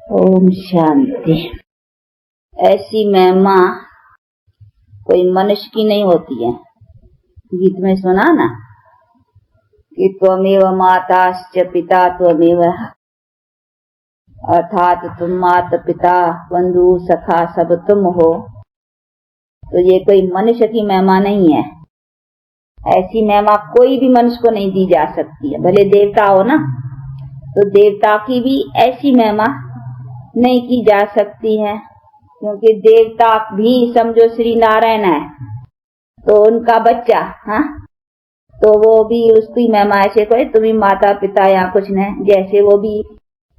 ओम शांति। ऐसी महिमा कोई मनुष्य की नहीं होती है। गीत में सुना ना कि त्वमेव माताश्च पिता त्वमेव, अर्थात तुम माता पिता बंधु सखा सब तुम हो। तो ये कोई मनुष्य की महिमा नहीं है। ऐसी महिमा कोई भी मनुष्य को नहीं दी जा सकती है। भले देवता हो ना, तो देवता की भी ऐसी महिमा नहीं की जा सकती है, क्योंकि देवता भी समझो श्री नारायण है तो उनका बच्चा, हाँ, तो वो भी उसकी महिमा ऐसे कोई तुम्हें माता पिता या कुछ नहीं, जैसे वो भी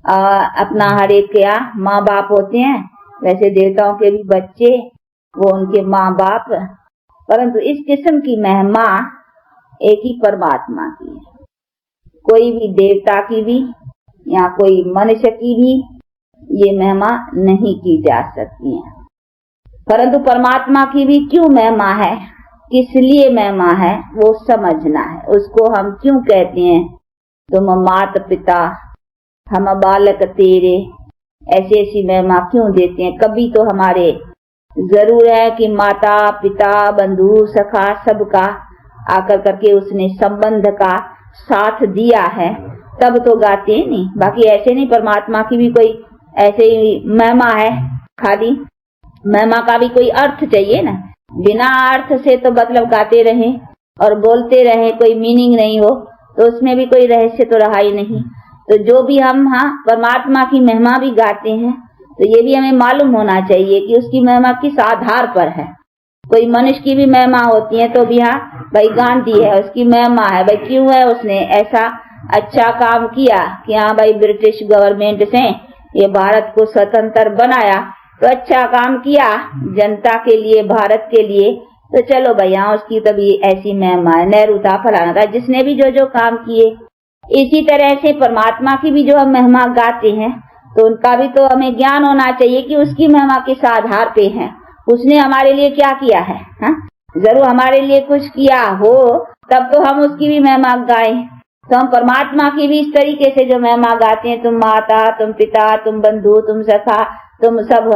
अपना हर एक क्या माँ बाप होते हैं, वैसे देवताओं के भी बच्चे वो उनके माँ बाप। परंतु इस किस्म की महिमा एक ही परमात्मा की है। कोई भी देवता की भी या कोई मनुष्य की भी ये महिमा नहीं की जा सकती है। परंतु परमात्मा की भी क्यों महिमा है, किस लिए महिमा है, वो समझना है। उसको हम क्यों कहते हैं तुम माता पिता हम बालक तेरे, ऐसी ऐसी महिमा क्यों देते हैं। कभी तो हमारे जरूर है कि माता पिता बंधु सखा सबका आकर करके उसने संबंध का साथ दिया है, तब तो गाते हैं नहीं। बाकी ऐसे नहीं। परमात्मा की भी कोई ऐसे ही महिमा है, खाली महिमा का भी कोई अर्थ चाहिए ना। बिना अर्थ से तो मतलब गाते रहे और बोलते रहे, कोई मीनिंग नहीं हो तो उसमें भी कोई रहस्य तो रहा ही नहीं। तो जो भी हम परमात्मा की महिमा भी गाते हैं तो ये भी हमें मालूम होना चाहिए कि उसकी महिमा किस आधार पर है। कोई मनुष्य की भी महिमा होती है तो भी भाई गांधी है, उसकी महिमा है, भाई क्यों है, उसने ऐसा अच्छा काम किया कि भाई ब्रिटिश गवर्नमेंट से ये भारत को स्वतंत्र बनाया, तो अच्छा काम किया जनता के लिए, भारत के लिए, तो चलो भैया उसकी तभी ऐसी महिमा है। नेहरू था, फलाना था, जिसने भी जो जो काम किए। इसी तरह से परमात्मा की भी जो हम महिमा गाते हैं तो उनका भी तो हमें ज्ञान होना चाहिए कि उसकी महिमा किस आधार पे है, उसने हमारे लिए क्या किया है। जरूर हमारे लिए कुछ किया हो तब तो हम उसकी भी महिमा गाएं। तो हम परमात्मा की भी इस तरीके से जो महिमा गाते हैं, तुम माता तुम पिता तुम बंधु तुम सखा तुम सब,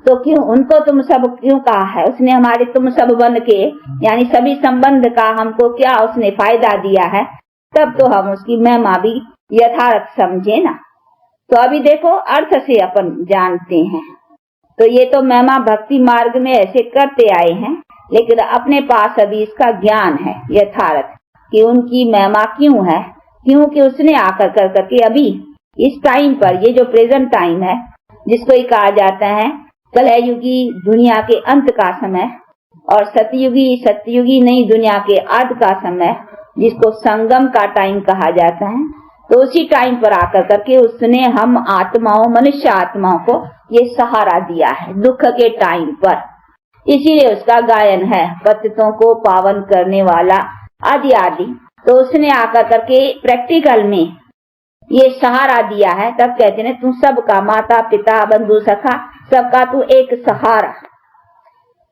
तो क्यों उनको तुम सब क्यों कहा है। उसने हमारे तुम सब बन के यानी सभी संबंध का हमको क्या उसने फायदा दिया है, तब तो हम उसकी महिमा भी यथार्थ समझे ना। तो अभी देखो अर्थ से अपन जानते हैं। तो ये तो महिमा भक्ति मार्ग में ऐसे करते आए हैं, लेकिन अपने पास अभी इसका ज्ञान है यथार्थ कि उनकी महिमा क्यों है। क्योंकि उसने आकर कर करके अभी इस टाइम पर, ये जो प्रेजेंट टाइम है जिसको ही कहा जाता है कलयुगी दुनिया के अंत का समय, और सतयुगी नई दुनिया के आदि का समय, जिसको संगम का टाइम कहा जाता है, तो उसी टाइम पर आकर करके उसने हम आत्माओं, मनुष्य आत्माओं को ये सहारा दिया है दुख के टाइम पर। इसीलिए उसका गायन है पतितों को पावन करने वाला आदि आदि। तो उसने आकर करके प्रैक्टिकल में ये सहारा दिया है, तब कहते हैं तू सबका माता पिता बंधु सखा सबका तू एक सहारा।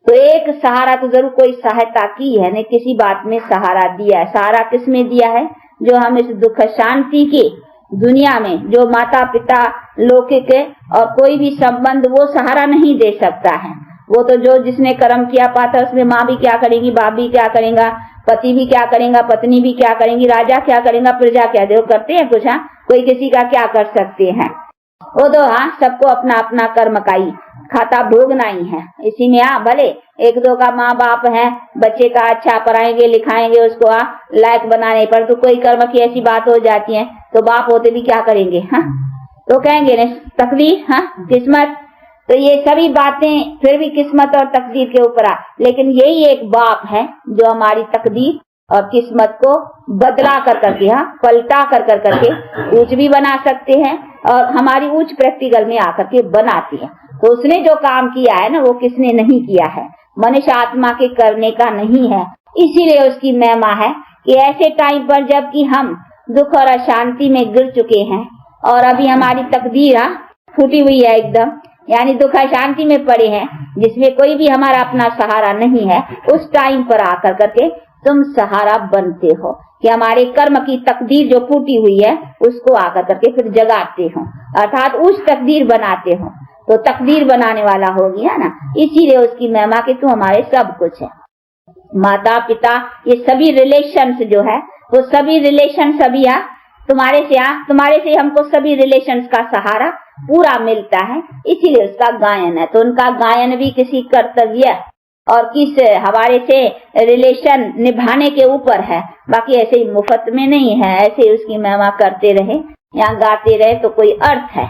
तो एक सहारा तो जरूर कोई सहायता की है, ने किसी बात में सहारा दिया है। सहारा किसमें दिया है, जो हम इस दुख शांति के दुनिया में, जो माता पिता लौकिक और कोई भी संबंध वो सहारा नहीं दे सकता है। वो तो जो जिसने कर्म किया पाता, उसमें माँ भी क्या करेगी, बाप भी क्या करेगा, पति भी क्या करेगा, पत्नी भी क्या करेंगी, राजा क्या करेगा, प्रजा क्या दे करते हैं कुछ। कोई किसी का क्या कर सकते हैं। वो तो सबको अपना अपना कर्म का ही खाता भोगना ही है। इसी में भले एक दो का माँ बाप है, बच्चे का अच्छा पढ़ाएंगे लिखाएंगे, उसको लायक बनाने पर, तो कोई कर्म की ऐसी बात हो जाती है तो बाप होते भी क्या करेंगे, तो कहेंगे न तकदीर, किस्मत। तो ये सभी बातें फिर भी किस्मत और तकदीर के ऊपर लेकिन यही एक बाप है जो हमारी तकदीर और किस्मत को बदला कर करके, पलटा कर करके ऊंच भी बना सकते हैं और हमारी ऊंच प्रैक्टिकल में आकर के बनाती है। तो उसने जो काम किया है ना, वो किसने नहीं किया है, मनुष्य आत्मा के करने का नहीं है। इसीलिए उसकी महिमा है कि ऐसे टाइम पर जबकि हम दुख और अशांति में गिर चुके हैं और अभी हमारी तकदीर फूटी हुई है एकदम, यानी दुख शांति में पड़े हैं, जिसमें कोई भी हमारा अपना सहारा नहीं है, उस टाइम पर आकर करके तुम सहारा बनते हो कि हमारे कर्म की तकदीर जो फूटी हुई है उसको आकर करके फिर जगाते हो, अर्थात उस तकदीर बनाते हो। तो तकदीर बनाने वाला हो गया ना, इसीलिए उसकी महिमा कि तू हमारे सब कुछ है। माता पिता ये सभी रिलेशंस जो है वो सभी रिलेशन सभी तुम्हारे से हमको सभी रिलेशंस का सहारा पूरा मिलता है, इसीलिए उसका गायन है। तो उनका गायन भी किसी कर्तव्य और किस हवाले से रिलेशन निभाने के ऊपर है, बाकी ऐसे ही मुफ्त में नहीं है। ऐसे उसकी महिमा करते रहे या गाते रहे तो कोई अर्थ है।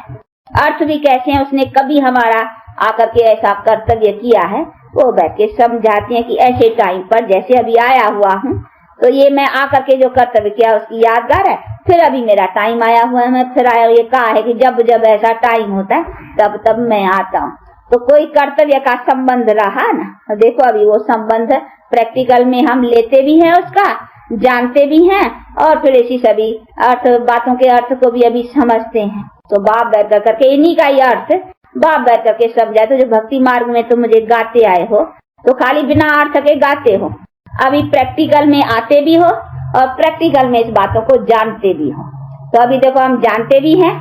अर्थ भी कैसे है, उसने कभी हमारा आकर के ऐसा कर्तव्य किया है, वो बैठ के समझाते हैं कि ऐसे टाइम पर जैसे अभी आया हुआ हूँ तो ये मैं आकर के जो कर्तव्य किया उसकी यादगार है। फिर अभी मेरा टाइम आया हुआ है, मैं फिर आया। ये कहा है कि जब जब ऐसा टाइम होता है तब तब मैं आता हूँ। तो कोई कर्तव्य का संबंध रहा ना, तो देखो अभी वो संबंध प्रैक्टिकल में हम लेते भी हैं, उसका जानते भी हैं और फिर ऐसी सभी अर्थ बातों के अर्थ को भी अभी समझते हैं। तो बाप बैठ करके इन्हीं का ही अर्थ बाप बैठ करके समझाए। तो जो भक्ति मार्ग में तुम मुझे गाते आए हो तो खाली बिना अर्थ के गाते हो, अभी प्रैक्टिकल में आते भी हो और प्रैक्टिकल में इस बातों को जानते भी हो। तो अभी देखो हम जानते भी हैं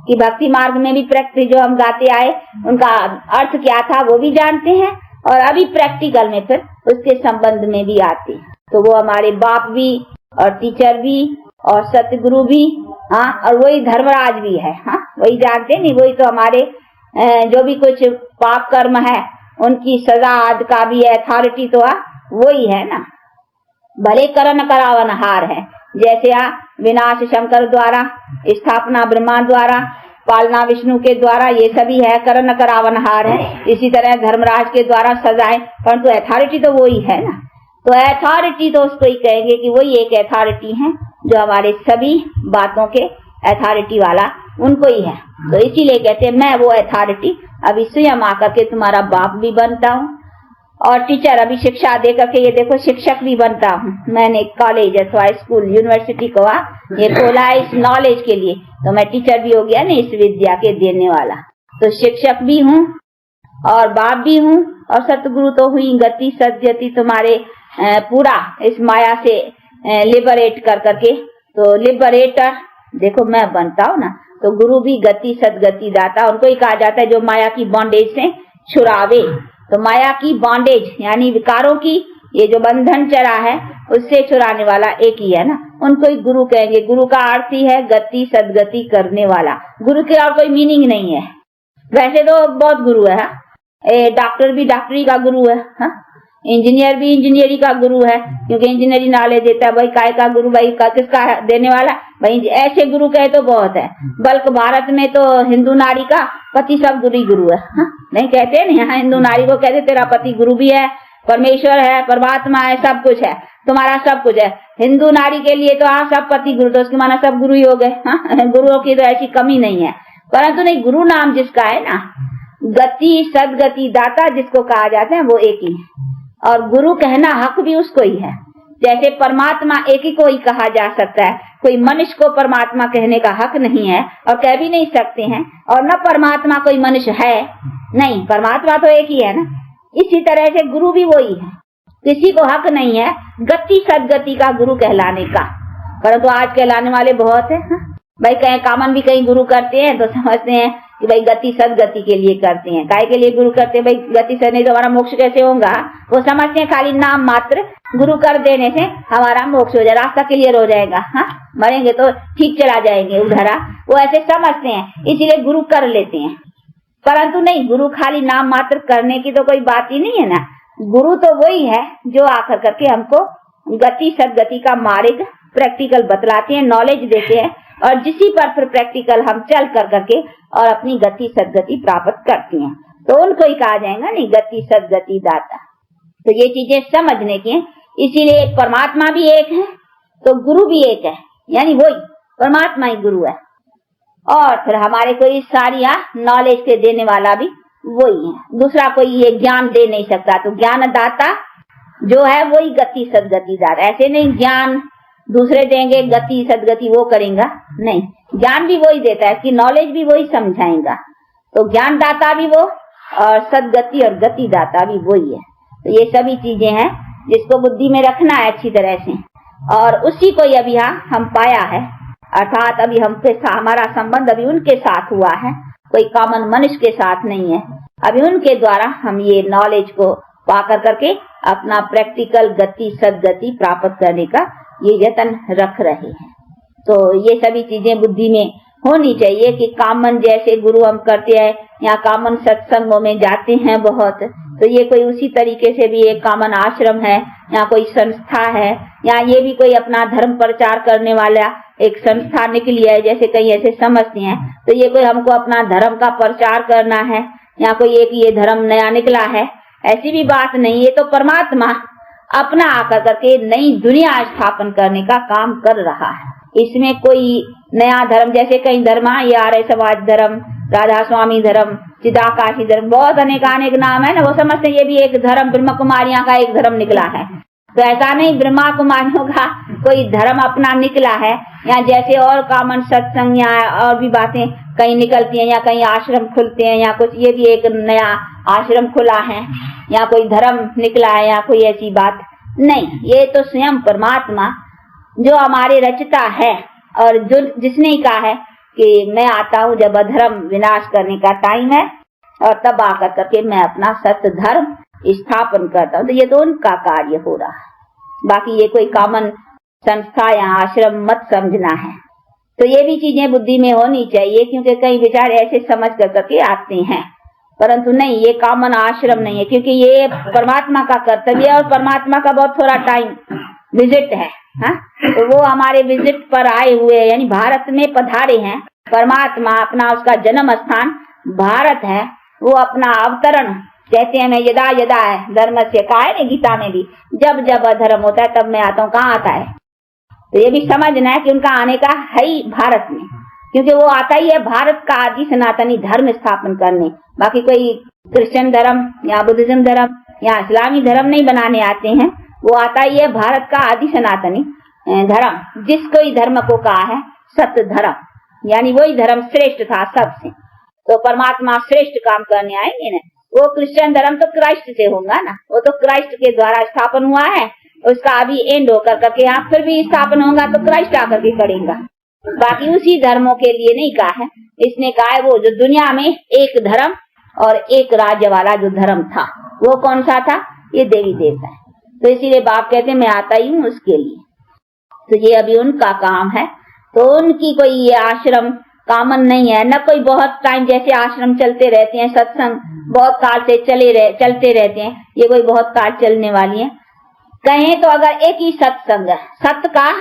कि भक्ति मार्ग में भी प्रैक्टिस जो हम गाते आए उनका अर्थ क्या था वो भी जानते हैं, और अभी प्रैक्टिकल में फिर उसके संबंध में भी आते हैं। तो वो हमारे बाप भी और टीचर भी और सतगुरु भी, हाँ, और वही धर्मराज भी है। हाँ, वही जानते नहीं, वही तो हमारे जो भी कुछ पाप कर्म है उनकी सजा आदि का भी अथॉरिटी तो वही है ना। भले करण करावनहार है, जैसे विनाश शंकर द्वारा, स्थापना ब्रह्मा द्वारा, पालना विष्णु के द्वारा, ये सभी है करण करावनहार है। इसी तरह धर्मराज के द्वारा सजाए, परंतु अथॉरिटी तो वही है ना। तो अथॉरिटी तो उसको ही कहेंगे कि वही एक अथॉरिटी है जो हमारे सभी बातों के अथॉरिटी वाला उनको ही है। तो इसीलिए कहते हैं मैं वो अथॉरिटी अभी स्वयं आकर के तुम्हारा बाप भी बनता हूँ और टीचर अभी शिक्षा दे करके ये देखो शिक्षक भी बनता हूँ। मैंने कॉलेज अथवा स्कूल यूनिवर्सिटी को ये खोला है इस नॉलेज के लिए, तो मैं टीचर भी हो गया ना इस विद्या के देने वाला। तो शिक्षक भी हूँ और बाप भी हूँ और सतगुरु तो हुई। गति सदगति तुम्हारे पूरा इस माया से लिबरेट कर करके, तो लिबरेटर देखो मैं बनता हूँ ना। तो गुरु भी गति सदगति दाता, उनको ही कहा जाता है जो माया की बॉन्डेज से छुड़ावे। तो माया की बॉन्डेज यानी विकारों की ये जो बंधन चढ़ा है उससे छुड़ाने वाला एक ही है ना, उनको ही गुरु कहेंगे। गुरु का अर्थ ही है गति सदगति करने वाला। गुरु के और कोई मीनिंग नहीं है। वैसे तो बहुत गुरु है, डॉक्टर भी डॉक्टरी का गुरु है, इंजीनियर भी इंजीनियरिंग का गुरु है, क्योंकि इंजीनियरिंग नॉलेज देता है। भाई काय का गुरु, भाई किसका देने वाला, भाई ऐसे गुरु कहे तो बहुत है। बल्कि भारत में तो हिंदू नारी का पति सब गुरु है। नहीं कहते नहीं, यहाँ हिंदू नारी को कहते तेरा पति गुरु भी है, परमेश्वर है, परमात्मा है, सब कुछ है, तुम्हारा सब कुछ है। हिंदू नारी के लिए तो सब पति गुरु, तो उसके माना सब गुरु ही हो गए। गुरुओं की तो ऐसी कमी नहीं है, परंतु नहीं, गुरु नाम जिसका है ना, गति सदगति दाता जिसको कहा जाता है वो एक ही है, और गुरु कहना हक भी उसको ही है। जैसे परमात्मा एक ही को ही कहा जा सकता है, कोई मनुष्य को परमात्मा कहने का हक नहीं है और कह भी नहीं सकते हैं, और न परमात्मा कोई मनुष्य है, नहीं, परमात्मा तो एक ही है ना। इसी तरह से गुरु भी वही है, किसी को हक नहीं है गति सदगति का गुरु कहलाने का, परंतु आज कहलाने वाले बहुत है। भाई कहीं कामन भी कहीं गुरु करते हैं तो समझते हैं कि भाई गति सदगति के लिए करते हैं। काय के लिए गुरु करते हैं, भाई गति सद नहीं तो हमारा मोक्ष कैसे होगा। वो समझते हैं खाली नाम मात्र गुरु कर देने से हमारा मोक्ष हो जाए, रास्ता क्लियर हो जाएगा, मरेंगे तो ठीक चला जाएंगे उधरा, वो ऐसे समझते हैं, इसीलिए गुरु कर लेते हैं। परंतु नहीं, गुरु खाली नाम मात्र करने की तो कोई बात ही नहीं है ना। गुरु तो वही है जो आकर करके हमको गति सदगति का मार्ग प्रैक्टिकल बतलाते हैं, नॉलेज देते हैं, और जिसी पर फिर प्रैक्टिकल हम चल कर करके और अपनी गति सदगति प्राप्त करते हैं, तो उनको ही कहा जाएगा नहीं गति सदगति दाता। तो ये चीजें समझने की, इसीलिए परमात्मा भी एक है तो गुरु भी एक है, यानी वही परमात्मा ही गुरु है, और फिर हमारे को ये सारी नॉलेज के देने वाला भी वही है। दूसरा कोई ये ज्ञान दे नहीं सकता, तो ज्ञान दाता जो है वही गति सदगति दाता। ऐसे नहीं ज्ञान दूसरे देंगे गति सदगति वो करेगा, नहीं, ज्ञान भी वही देता है, इसकी नॉलेज भी वही समझाएगा। तो ज्ञान दाता भी वो और सदगति और गति दाता भी वही है। तो ये सभी चीजें हैं जिसको बुद्धि में रखना है अच्छी तरह से, और उसी को अभी यहाँ हम पाया है। अर्थात अभी हमारा संबंध अभी उनके साथ हुआ है, कोई कॉमन मनुष्य के साथ नहीं है। अभी उनके द्वारा हम ये नॉलेज को पाकर करके अपना प्रैक्टिकल गति सदगति प्राप्त करने का ये यत्न रख रहे हैं। तो ये सभी चीजें बुद्धि में होनी चाहिए कि कॉमन जैसे गुरु हम करते हैं या कॉमन सत्संगों में जाते हैं बहुत, तो ये कोई उसी तरीके से भी एक कॉमन आश्रम है या कोई संस्था है, या ये भी कोई अपना धर्म प्रचार करने वाला एक संस्था निकली है, जैसे कई ऐसे समझते हैं। तो ये कोई हमको अपना धर्म का प्रचार करना है या कोई एक ये धर्म नया निकला है, ऐसी भी बात नहीं। ये तो परमात्मा अपना आकर करके नई दुनिया स्थापन करने का काम कर रहा है। इसमें कोई नया धर्म, जैसे कई धर्म ये आर्य समाज धर्म, राधा स्वामी धर्म, चिदाकाशी धर्म, बहुत अनेक नाम है ना, वो समझते हैं ये भी एक धर्म, ब्रह्म कुमारियां का एक धर्म निकला है। तो ऐसा नहीं, ब्रह्मा कुमारियों का कोई धर्म अपना निकला है, या जैसे और कॉमन सत्संग या और भी बातें कहीं निकलती हैं, या कहीं आश्रम खुलते हैं, या कुछ ये भी एक नया आश्रम खुला है, या कोई धर्म निकला है, या कोई ऐसी बात नहीं। ये तो स्वयं परमात्मा जो हमारे रचता है, और जो जिसने कहा है कि मैं आता हूँ जब अधर्म विनाश करने का टाइम है, और तब आकर करके मैं अपना सत्य धर्म स्थापन करता हूँ। तो ये तो उनका कार्य हो रहा है, बाकी ये कोई कॉमन संस्था या आश्रम मत समझना है। तो ये भी चीजें बुद्धि में होनी चाहिए, क्योंकि कई विचार ऐसे समझ कर करके आते हैं, परंतु नहीं, ये कॉमन आश्रम नहीं है, क्योंकि ये परमात्मा का कर्तव्य है और परमात्मा का बहुत थोड़ा टाइम विजिट है। हाँ, तो वो हमारे विजिट पर आए हुए, यानी भारत में पधारे हैं परमात्मा। अपना उसका जन्म स्थान भारत है, वो अपना अवतरण कहते हैं, मैं यदा यदा है धर्म से, कहा है गीता में भी, जब जब अधर्म होता है तब मैं आता हूँ। कहाँ आता है? तो ये भी समझना है कि उनका आने का है ही भारत में, क्योंकि वो आता ही है भारत का आदि सनातनी धर्म स्थापन करने। बाकी कोई क्रिश्चियन धर्म या बुद्धिज्म धर्म या इस्लामी धर्म नहीं बनाने आते हैं, वो आता ही है भारत का आदि सनातनी धर्म, जिस कोई धर्म को कहा है सत्य धर्म, यानी वही धर्म श्रेष्ठ था सबसे। तो परमात्मा श्रेष्ठ काम करने आएंगे ना। वो क्रिश्चियन धर्म तो क्राइस्ट से होगा ना, वो तो क्राइस्ट के द्वारा स्थापन हुआ है, उसका अभी एंड होकर करके यहाँ फिर भी स्थापन होगा तो क्राइस्ट आकर के करेगा। बाकी उसी धर्मों के लिए नहीं कहा है, इसने कहा है वो जो दुनिया में एक धर्म और एक राज्य वाला जो धर्म था, वो कौन सा था? ये देवी देवता है। तो इसीलिए बाप कहते मैं आता ही हूँ उसके लिए। तो ये अभी उनका काम है, तो उनकी कोई ये आश्रम कॉमन नहीं है, न कोई बहुत टाइम जैसे आश्रम चलते रहते हैं, सत्संग बहुत काल से चलते रहते हैं, ये कोई बहुत काल चलने वाली है। कहें तो अगर एक ही सत्संग है, सत्य का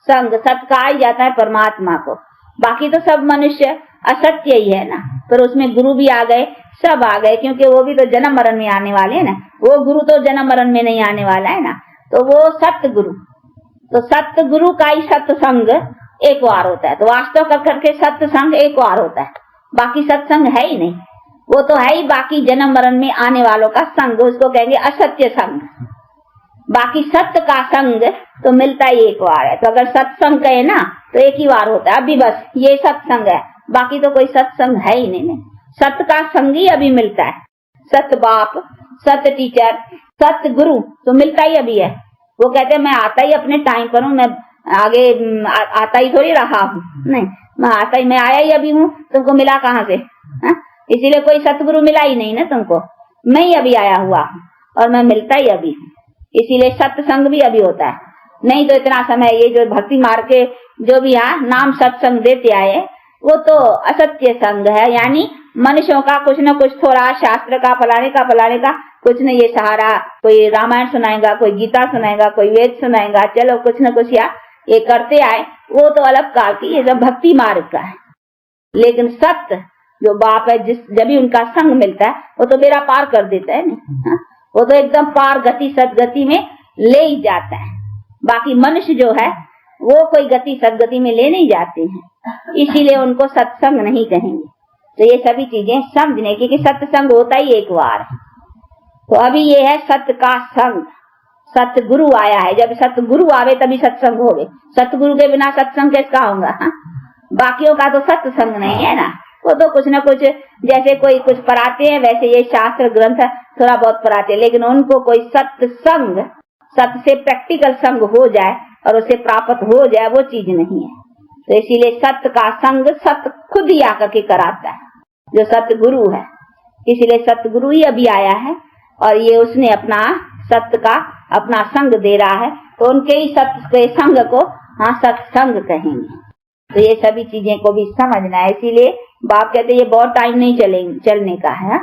संग, सत्य का ही जाता है परमात्मा को, बाकी तो सब मनुष्य असत्य ही है ना। पर उसमें गुरु भी आ गए, सब आ गए, क्योंकि वो भी तो जन्म मरण में आने वाले हैं ना, वो गुरु तो जन्म मरण में नहीं आने वाला है ना। तो वो सत्य गुरु, तो सत्य गुरु का ही सत्संग एक बार होता है। तो वास्तव कर करके सत्संग एक बार होता है, बाकी सत्संग है ही नहीं, वो तो है ही बाकी जन्म मरण में आने वालों का संग, उसको कहेंगे असत्य संग। बाकी सत्य का संग तो मिलता ही एक बार है। तो अगर सत्संग कहे ना तो एक ही बार होता है, अभी बस ये सत्संग है, बाकी तो कोई सत्संग है ही नहीं। सत्य का संग ही अभी मिलता है, सत्य बाप, सत्य टीचर, सत्य गुरु तो मिलता ही अभी है। वो कहते हैं मैं आता ही अपने टाइम पर हूँ, मैं आगे आता ही थोड़ी रहा हूँ, नहीं मैं आता ही, मैं आया ही अभी हूँ, तुमको मिला कहाँ से? इसीलिए कोई सतगुरु मिला ही नहीं ना तुमको, मैं ही अभी आया हुआ हूँ और मैं मिलता ही अभी हूँ, इसीलिए सत्संग भी अभी होता है। नहीं तो इतना समय ये जो भक्ति मार्ग के जो भी यहाँ नाम सत्संग देते आए वो तो असत्य संग है, यानी मनुष्यों का कुछ न कुछ थोड़ा शास्त्र का फलाने का कुछ न ये सहारा, कोई रामायण सुनाएगा, कोई गीता सुनाएगा, कोई वेद सुनाएगा, चलो कुछ न कुछ ये करते आए, वो तो अलग काल की, ये सब भक्ति मार्ग का है। लेकिन सत्य जो बाप है, जब भी उनका संग मिलता है वो तो बेड़ा पार कर देता है ना, वो तो एकदम पार गति सदगति में ले ही जाता है। बाकी मनुष्य जो है वो कोई गति सदगति में ले नहीं जाते हैं, इसीलिए उनको सत्संग नहीं कहेंगे। तो ये सभी चीजें समझने की कि सत्संग होता ही एक बार है। तो अभी ये है सत्य का संग, सतगुरु आया है, जब सतगुरु आवे तभी सत्संग होगे, सतगुरु के बिना सत्संग कैसा होगा? बाकियों का तो सत्संग नहीं है ना, वो तो कुछ न कुछ जैसे कोई कुछ पढ़ाते हैं वैसे ये शास्त्र ग्रंथ थोड़ा बहुत पढ़ाते हैं, लेकिन उनको कोई सत्संग सत्य से प्रैक्टिकल संग हो जाए और उसे प्राप्त हो जाए, वो चीज नहीं है। तो इसीलिए सत्य का संग सत्य खुद ही आकर के कराता है, जो सत्य गुरु है। इसीलिए सत्य गुरु ही अभी आया है और ये उसने अपना सत्य का अपना संग दे रहा है, तो उनके ही सत्य के संग को हाँ सत्संग कहेंगे। तो ये सभी चीजें को भी समझना है। इसीलिए बाप कहते ये बहुत टाइम नहीं चलने का है।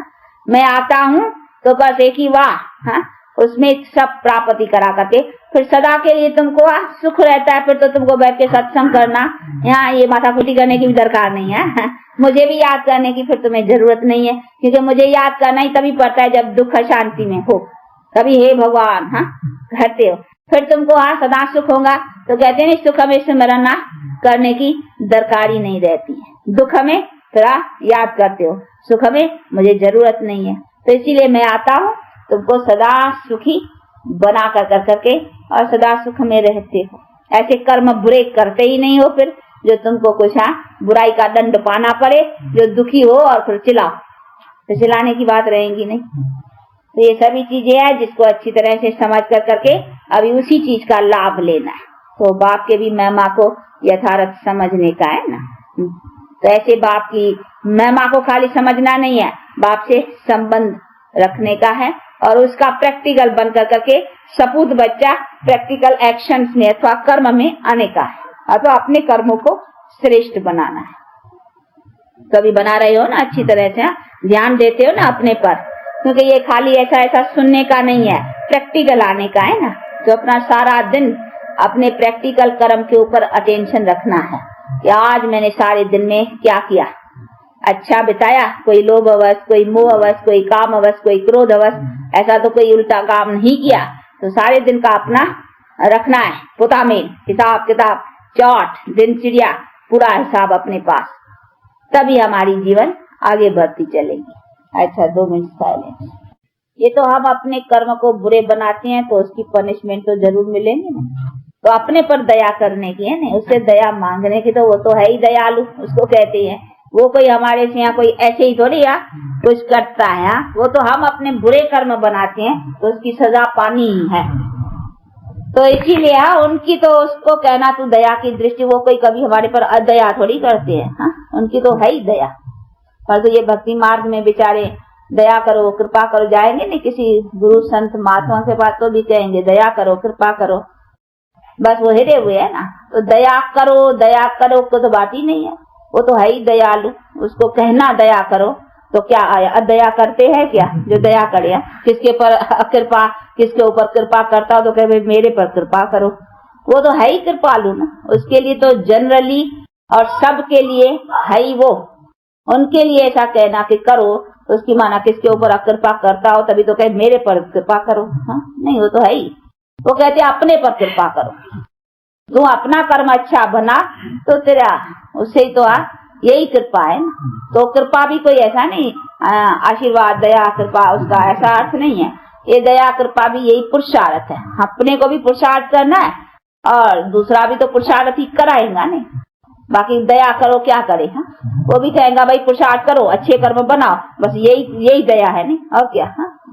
मैं आता हूँ तो बस एक ही वाह, हाँ, उसमें सब प्राप्ति करा करके फिर सदा के लिए तुमको सुख रहता है। फिर तो तुमको बैठ के सत्संग करना, यहाँ ये माथाकुटी करने की भी दरकार नहीं है। मुझे भी याद करने की फिर तुम्हें जरूरत नहीं है, क्योंकि मुझे याद करना ही तभी पड़ता है जब दुख शांति में हो, तभी हे भगवान हाँ कहते हो। फिर तुमको सदा सुख होगा। तो कहते नहीं सुख में स्मरण करने की दरकार ही नहीं रहती है। दुख में थोड़ा याद करते हो, सुख में मुझे जरूरत नहीं है। तो इसीलिए मैं आता हूँ तुमको सदा सुखी बना कर करके और सदा सुख में रहते हो। ऐसे कर्म बुरे करते ही नहीं हो फिर जो तुमको कुछ बुराई का दंड पाना पड़े, जो दुखी हो और फिर चिल्लाओ, तो चिल्लाने की बात रहेगी नहीं। तो ये सभी चीजें हैं जिसको अच्छी तरह से समझ कर करके अभी उसी चीज का लाभ लेना है। तो बाप के भी महिमा को यथार्थ समझने का है ना। तो ऐसे बाप की महिमा को खाली समझना नहीं है, बाप से संबंध रखने का है और उसका प्रैक्टिकल बन कर करके सपूत बच्चा प्रैक्टिकल एक्शंस में अथवा कर्म में आने का है, अथवा अपने कर्मों को श्रेष्ठ बनाना है। कभी बना रहे हो ना अच्छी तरह से, ध्यान देते हो ना अपने पर, क्योंकि ये खाली ऐसा सुनने का नहीं है, प्रैक्टिकल आने का है ना। तो अपना सारा दिन अपने प्रैक्टिकल कर्म के ऊपर अटेंशन रखना है कि आज मैंने सारे दिन में क्या किया, अच्छा बिताया, कोई लोभ अवश, कोई मोह अवश, कोई काम अवश, कोई क्रोध अवश, ऐसा तो कोई उल्टा काम नहीं किया। तो सारे दिन का अपना रखना है पुता में हिसाब किताब, चार्ट, दिनचर्या, पूरा हिसाब अपने पास, तभी हमारी जीवन आगे बढ़ती चलेगी। अच्छा 2 मिनट साइलेंस। ये तो हम अपने कर्म को बुरे बनाते हैं तो उसकी पनिशमेंट तो जरूर मिलेंगी ना। तो अपने पर दया करने की है ना, उससे दया मांगने की, तो वो तो है ही दयालु उसको कहते हैं। वो कोई हमारे से यहाँ कोई ऐसे ही थोड़ी कुछ करता है, वो तो हम अपने बुरे कर्म बनाते हैं तो उसकी सजा पानी ही है। तो इसीलिए उनकी तो उसको कहना तू दया की दृष्टि, वो कोई कभी हमारे पर अदया थोड़ी करते हैं, उनकी तो है ही दया। पर तो ये भक्ति मार्ग में बेचारे दया करो कृपा करो जाएंगे नहीं किसी गुरु संत महात्मा के पास, तो भी कहेंगे दया करो कृपा करो, बस वो हिरे हुए है ना। तो दया करो को तो बात ही नहीं है, वो तो है ही दयालु। उसको कहना दया करो तो क्या आया, अदया करते हैं क्या जो दया करे? किसके पर कृपा, किसके ऊपर कृपा करता हो तो कहे मेरे पर कृपा करो, वो तो है ही कृपालु ना। उसके लिए तो जनरली और सबके लिए है ही वो, उनके लिए ऐसा कहना कि करो तो उसकी माना किसके ऊपर कृपा करता हो तभी तो कहे मेरे पर कृपा करो। नहीं, वो तो है ही, वो कहते अपने पर कृपा करो। तू अपना कर्म अच्छा बना तो तेरा उससे ही तो यही कृपा है ना। तो कृपा भी कोई ऐसा नहीं आशीर्वाद दया कृपा उसका ऐसा अर्थ नहीं है। ये दया कृपा भी यही पुरुषार्थ है, अपने को भी पुरुषार्थ करना है और दूसरा भी तो पुरुषार्थ ही कराएगा नहीं। बाकी दया करो क्या करे, वो भी कहेगा भाई पुरुषार्थ करो अच्छे कर्म बनाओ, बस यही दया है नहीं और क्या।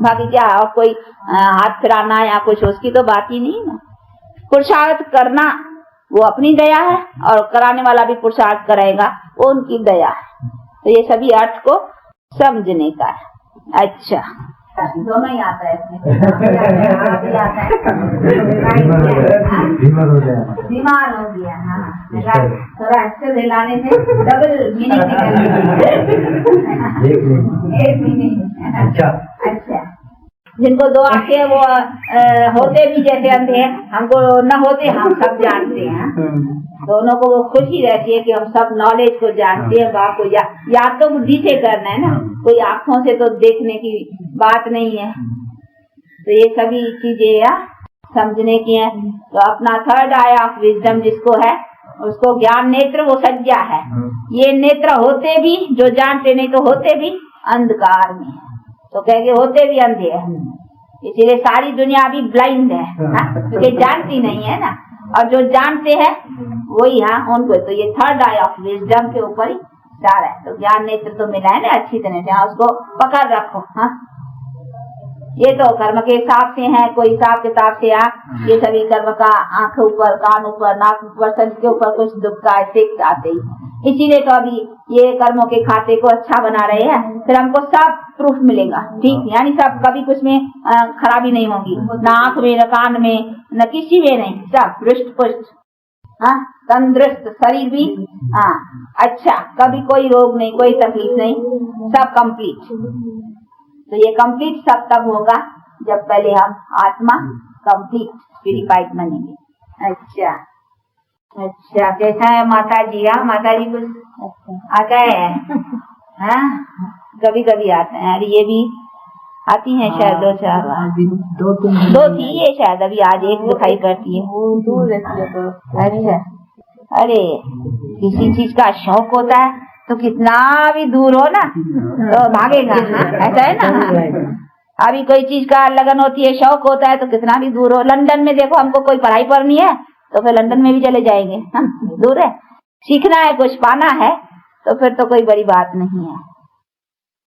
बाकी क्या और कोई हाथ फिराना या कुछ उसकी तो बात ही नहीं ना। पुरुषार्थ करना वो अपनी दया है और कराने वाला भी पुरुषार्थ कराएगा वो उनकी दया है। तो ये सभी अर्थ को समझने का है। अच्छा दोनों ही आता है बीमार हो गया। हाँ थोड़ा अच्छे दिलाने से डबल मीनिंग एक मीनिंग। अच्छा जिनको 2 आंखें वो होते भी जैसे अंधे हैं, हमको न होते हम सब जानते हैं। दोनों को वो खुशी रहती है कि हम सब नॉलेज को जानते हैं। बात को याद तो बुद्धि से करना है ना, कोई आंखों से तो देखने की बात नहीं है। तो ये सभी चीजें समझने की है। तो अपना थर्ड आई ऑफ विजडम जिसको है उसको ज्ञान नेत्र वो सज्जा है। ये नेत्र होते भी जो जानते नहीं तो होते भी अंधकार में, तो कहेंगे होते भी अंधे हैं। इसीलिए सारी दुनिया भी ब्लाइंड है क्योंकि जानती नहीं है ना, और जो जानते हैं वही उनको। तो ये थर्ड आई ऑफ विजडम के ऊपर ही सारा है। तो ज्ञान नेत्र तो मिला है ना अच्छी तरह से, उसको पकड़ रखो। ये तो कर्म के हिसाब से है, कोई हिसाब किताब से ये सभी कर्म का आंख ऊपर, कान ऊपर, नाक ऊपर, शरीर के ऊपर कुछ दुख का इफेक्ट आते ही। इसीलिए तो अभी ये कर्मों के खाते को अच्छा बना रहे हैं, फिर हमको सब प्रूफ मिलेगा, ठीक, यानी सब कभी कुछ में खराबी नहीं होगी, न आंख में, न कान में, न किसी में नहीं, सब हृष्ट पुष्ट, तंदुरुस्त शरीर भी, अच्छा, कभी कोई रोग नहीं, कोई तकलीफ नहीं, सब कंप्लीट। तो ये कंप्लीट सब तब होगा जब पहले हम आत्मा कंप्लीट प्यूरिफाइड बनेंगे। अच्छा अच्छा, कैसा है माता जी? माता जी कुछ आता है? कभी कभी आते हैं, अरे ये भी आती हैं शायद 2-4 बार, दो थी ये शायद, अभी आज एक दिखाई पड़ती है। अच्छा, अरे किसी चीज का शौक होता है तो कितना भी दूर हो ना तो भागेगा, ऐसा है ना। अभी कोई चीज का लगन होती है, शौक होता है तो कितना भी दूर हो। लंदन में देखो, हमको कोई पढ़ाई पढ़नी है तो फिर लंदन में भी चले जाएंगे, दूर है। सीखना है, कुछ पाना है तो फिर तो कोई बड़ी बात नहीं है।